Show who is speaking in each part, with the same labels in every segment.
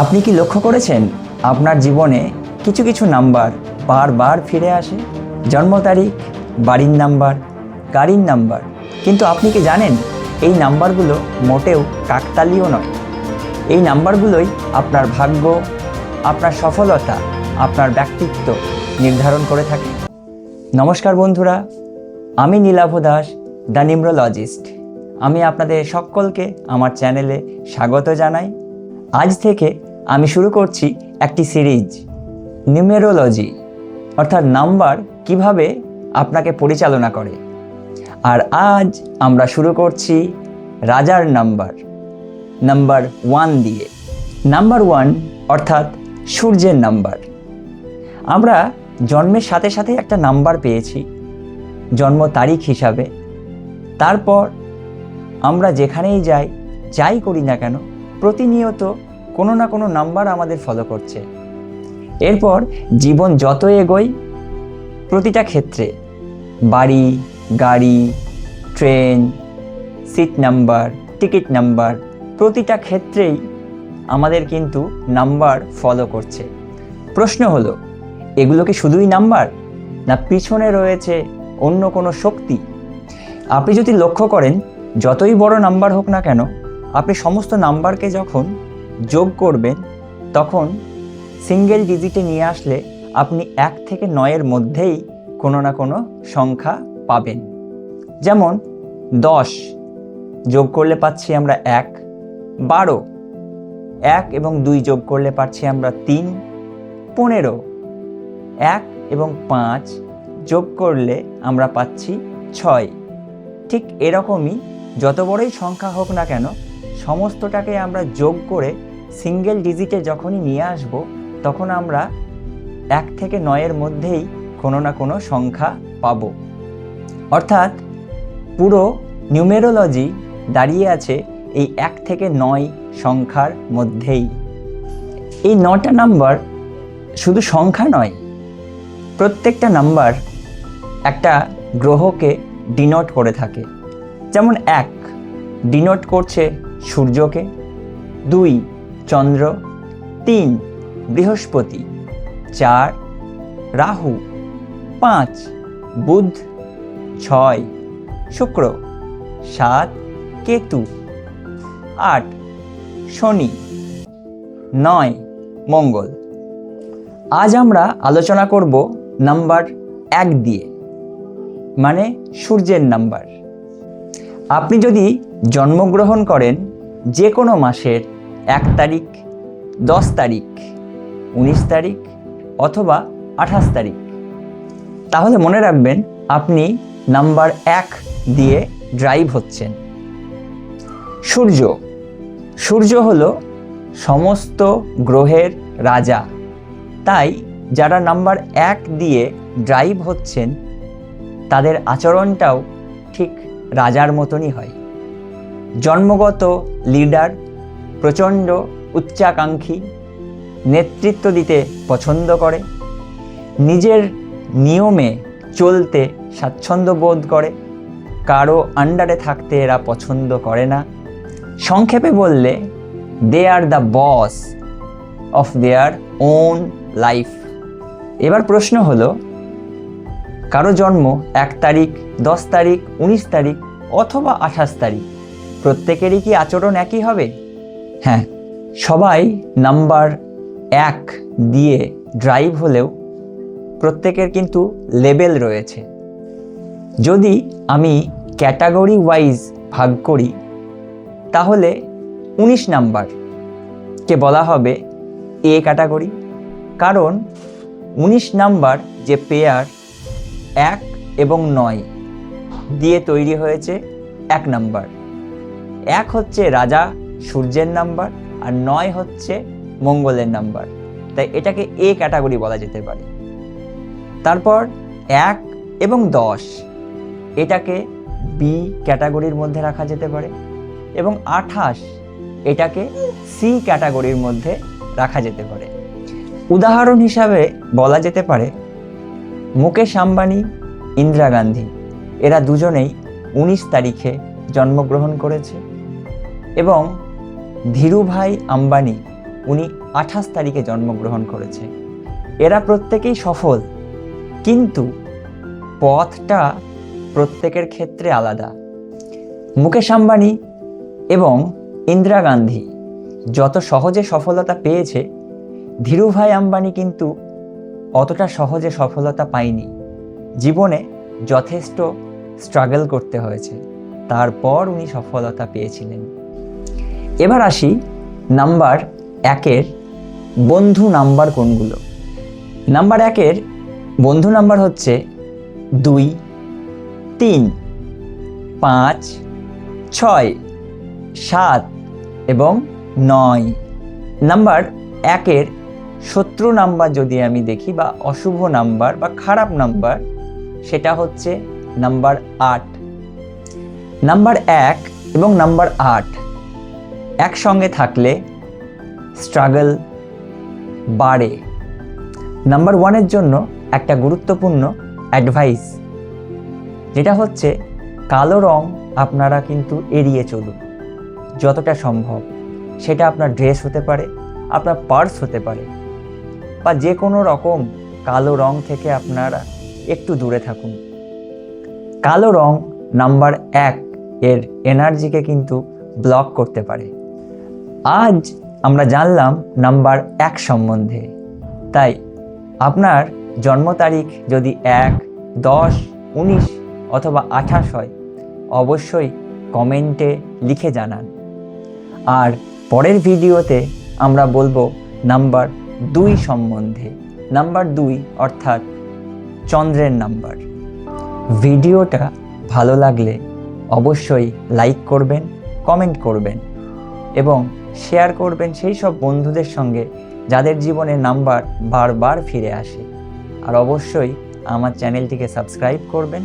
Speaker 1: আপনি কি লক্ষ্য করেছেন আপনার জীবনে কিছু কিছু নাম্বার বারবার ফিরে আসে? জন্ম তারিখ, বাড়ির নাম্বার, গাড়ির নাম্বার। কিন্তু আপনি কি জানেন এই নাম্বারগুলো মোটেও কাকতালীয় নয়। এই নাম্বারগুলোই আপনার ভাগ্য, আপনার সফলতা, আপনার ব্যক্তিত্ব নির্ধারণ করে থাকে। নমস্কার বন্ধুরা, আমি নীলাভ দাস, দ্য নিউমেরোলজিস্ট। আমি আপনাদের সকলকে আমার চ্যানেলে স্বাগত জানাই। আজ থেকে আমি শুরু করছি একটি সিরিজ, নিউমেরোলজি, অর্থাৎ নাম্বার কিভাবে আপনাকে পরিচালনা করে। আর আজ আমরা শুরু করছি রাজার নাম্বার, নাম্বার 1 দিয়ে। নাম্বার 1 অর্থাৎ সূর্যের নাম্বার। আমরা জন্মের সাথে সাথে একটা নাম্বার পেয়েছি জন্ম তারিখ হিসাবে। তারপর আমরা যেখানেই যাই করি না কেন, প্রতিনিয়ত কোনো না কোনো নাম্বার আমাদের ফলো করছে। এরপর জীবন যত এগোয়, প্রতিটা ক্ষেত্রে বাড়ি, গাড়ি, train, seat number, ticket number, প্রতিটা ক্ষেত্রেই আমাদের কিন্তু নাম্বার ফলো করছে। প্রশ্ন হলো, এগুলো কি শুধুই নাম্বার, না পিছনে রয়েছে অন্য কোনো শক্তি? আপনি যদি লক্ষ্য করেন, যতই বড় নাম্বার হোক না কেন, আপনি সমস্ত নাম্বারকে যখন যোগ করবেন, তখন সিঙ্গেল ডিজিটে নিয়ে আসলে আপনি 1 থেকে 9-এর মধ্যেই কোনো না কোনো সংখ্যা পাবেন। যেমন 10 যোগ করলে পাচ্ছি আমরা 1, 12 1 এবং 2 যোগ করলে পাচ্ছি আমরা 3, 15 1 এবং 5 যোগ করলে আমরা পাচ্ছি 6। ঠিক এরকমই যত বড়ই সংখ্যা হোক না কেন, সমস্তটাকে আমরা যোগ করে সিঙ্গেল ডিজিটে যখনই নিয়ে আসব, তখন আমরা 1 থেকে 9-এর মধ্যেই কোনো না কোনো সংখ্যা পাব। অর্থাৎ পুরো নিউমেরোলজি দাঁড়িয়ে আছে এই 1 থেকে 9 সংখ্যার মধ্যেই। এই 9টা নাম্বার শুধু সংখ্যা নয়, প্রত্যেকটা নাম্বার একটা গ্রহকে ডিনোট করে থাকে। যেমন 1 ডিনোট করছে সূর্যকে, 2 চন্দ্র, 3 বৃহস্পতি, 4 রাহু, 5 বুধ, 6 শুক্র, 7 কেতু, 8 শনি, 9 মঙ্গল। আজ আমরা আলোচনা করব নাম্বার 1 দিয়ে, মানে সূর্যের নাম্বার। আপনি যদি জন্মগ্রহণ করেন যে কোনো মাসের 1 তারিখ, 10 তারিখ, 19 তারিখ অথবা 28 তারিখ, তাহলে মনে রাখবেন আপনি নাম্বার 1 দিয়ে ড্রাইভ হচ্ছেন। সূর্য হলো সমস্ত গ্রহের রাজা। তাই যারা নাম্বার 1 দিয়ে ড্রাইভ হচ্ছেন, তাদের আচরণটাও ঠিক রাজার মতনই হয়। জন্মগত লিডার, প্রচণ্ড উচ্চাকাঙ্ক্ষী, নেতৃত্ব দিতে পছন্দ করে, নিজের নিয়মে চলতে স্বাচ্ছন্দ্য বোধ করে, কারো আন্ডারে থাকতে এরা পছন্দ করে না। সংক্ষেপে বললে, they are the boss of their own life. এবার প্রশ্ন হলো, কারো জন্ম 1 তারিখ, 10 তারিখ, 19 তারিখ অথবা 28 তারিখ, প্রত্যেকেরই কি আচরণ একই হবে? হ্যাঁ, সবাই নাম্বার 1 দিয়ে ড্রাইভ হলেও প্রত্যেকের কিন্তু লেভেল রয়েছে। যদি আমি ক্যাটাগরি ওয়াইজ ভাগ করি, তাহলে 19 নাম্বারকে বলা হবে এ ক্যাটাগরি। কারণ 19 নাম্বার যে পেয়ার 1 এবং 9 দিয়ে তৈরি হয়েছে 1 নাম্বার। 1 হচ্ছে রাজা সূর্যের নাম্বার, আর 9 হচ্ছে মঙ্গলের নাম্বার। তাই এটাকে এ ক্যাটাগরি বলা যেতে পারে। তারপর 1 এবং 10 এটাকে বি ক্যাটাগরির মধ্যে রাখা যেতে পারে, এবং 28 এটাকে সি ক্যাটাগরির মধ্যে রাখা যেতে পারে। উদাহরণ হিসাবে বলা যেতে পারে মুকেশ আম্বানি, ইন্দিরা গান্ধী, এরা দুজনেই 19 তারিখে জন্মগ্রহণ করেছে। এবং ধীরুভাই আম্বানি উনি 28 তারিখে জন্মগ্রহণ করেছে। এরা প্রত্যেকেই সফল, কিন্তু পথটা প্রত্যেকের ক্ষেত্রে আলাদা। মুকেশ আম্বানি এবং ইন্দিরা গান্ধী যত সহজে সফলতা পেয়েছে, ধীরুভাই আম্বানি কিন্তু অতটা সহজে সফলতা পায়নি। জীবনে যথেষ্ট স্ট্রাগল করতে হয়েছে, তারপর উনি সফলতা পেয়েছিলেন। এবার আসি নাম্বার 1-এর বন্ধু নাম্বার কোনগুলো। নাম্বার 1-এর বন্ধু নাম্বার হচ্ছে 2, 3, 5, 6, 7 এবং 9। নাম্বার 1-এর শত্রু নাম্বার যদি আমি দেখি, বা অশুভ নাম্বার বা খারাপ নাম্বার, সেটা হচ্ছে নাম্বার 8। নাম্বার 1 এবং নাম্বার 8 একসঙ্গে থাকলে স্ট্রাগল বাড়ে। নাম্বার 1-এর জন্য একটা গুরুত্বপূর্ণ অ্যাডভাইস, যেটা হচ্ছে কালো রং আপনারা কিন্তু এড়িয়ে চলুন যতটা সম্ভব। সেটা আপনার ড্রেস হতে পারে, আপনার পার্স হতে পারে, বা যে কোনো রকম কালো রং থেকে আপনারা একটু দূরে থাকুন। কালো রং নাম্বার 1 এর এনার্জিকে কিন্তু ব্লক করতে পারে। আজ আমরা জানলাম নাম্বার 1 সম্বন্ধে। তাই আপনার জন্ম তারিখ যদি 1, 10, 19 অথবা 28 হয়, অবশ্যই কমেন্টে লিখে জানান। আর পরের ভিডিওতে আমরা বলবো নাম্বার 2 সম্বন্ধে। নাম্বার 2 অর্থাৎ চন্দ্রের নাম্বার। ভিডিওটা ভালো লাগলে অবশ্যই লাইক করবেন, কমেন্ট করবেন এবং শেয়ার করবেন সেই সব বন্ধুদের সঙ্গে যাদের জীবনে নাম্বার বারবার ফিরে আসে। আর অবশ্যই আমার চ্যানেলটিকে সাবস্ক্রাইব করবেন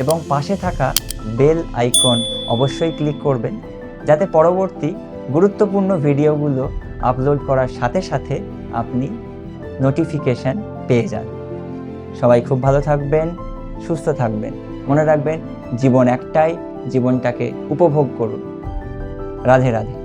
Speaker 1: এবং পাশে থাকা বেল আইকন অবশ্যই ক্লিক করবেন, যাতে পরবর্তী গুরুত্বপূর্ণ ভিডিওগুলো আপলোড করার সাথে সাথে আপনি নোটিফিকেশান পেয়ে যান। সবাই খুব ভালো থাকবেন, সুস্থ থাকবেন। মনে রাখবেন, জীবন একটাই, জীবনটাকে উপভোগ করুন। রাধে রাধে।